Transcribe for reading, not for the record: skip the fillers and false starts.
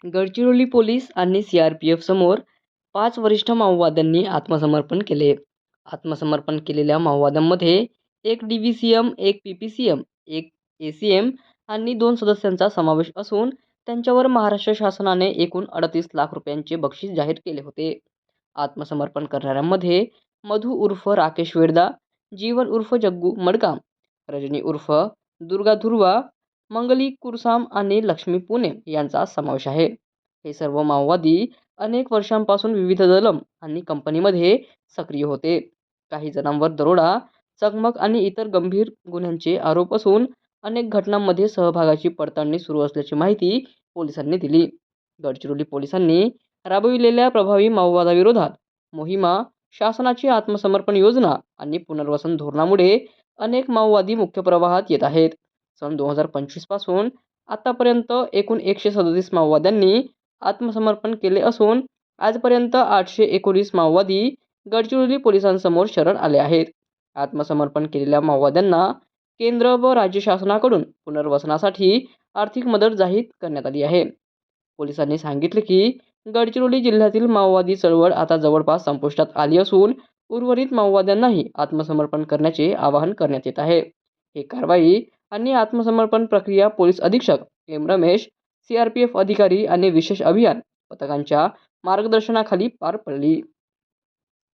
Gadchiroli police आणि CRPF समोर 5 वरिष्ठ माओवाद्यांनी आत्मसमर्पण केले. आत्मसमर्पण केलेल्या माओवाद्यांमध्ये एक डीव्हीसीएम, एक पीपीसीएम, एक एसीएम आणि 2 सदस्यांचा समावेश असून त्यांच्यावर महाराष्ट्र शासनाने एकूण 38 लाख रुपयांचे बक्षीस जाहीर केले होते. आत्मसमर्पण करणाऱ्यांमध्ये मधु उर्फ राकेश वेडदा, जीवन उर्फ जग्गू मडकाम, रजनी उर्फ दुर्गा धुर्वा, मंगली कुरसाम आणि लक्ष्मी पुणे यांचा समावेश आहे. हे सर्व माओवादी अनेक वर्षांपासून विविध दलम आणि कंपनीमध्ये सक्रिय होते. काही जणांवर दरोडा, चकमक आणि इतर गंभीर गुन्ह्यांचे आरोप असून अनेक घटनांमध्ये सहभागाची पडताळणी सुरू असल्याची माहिती पोलिसांनी दिली. गडचिरोली पोलिसांनी राबविलेल्या प्रभावी माओवादाविरोधात मोहिमा, शासनाची आत्मसमर्पण योजना आणि पुनर्वसन धोरणामुळे अनेक माओवादी मुख्य प्रवाहात येत आहेत. सन 2025 पासून आतापर्यंत एकूण 137 माओवाद्यांनी आत्मसमर्पण केले असून आजपर्यंत 819 माओवादी गडचिरोली पोलिसांसमोर शरण आले आहेत. आत्मसमर्पण केलेल्या माओवाद्यांना केंद्र व राज्य शासनाकडून पुनर्वसनासाठी आर्थिक मदत जाहीर करण्यात आली आहे. पोलिसांनी सांगितले की गडचिरोली जिल्ह्यातील माओवादी चळवळ आता जवळपास संपुष्टात आली असून उर्वरित माओवाद्यांनाही आत्मसमर्पण करण्याचे आवाहन करण्यात येत आहे. ही कारवाई आणि आत्मसमर्पण प्रक्रिया पोलीस अधीक्षक एम रमेश, सीआरपीएफ अधिकारी आणि विशेष अभियान पथकांच्या मार्गदर्शनाखाली पार पडली.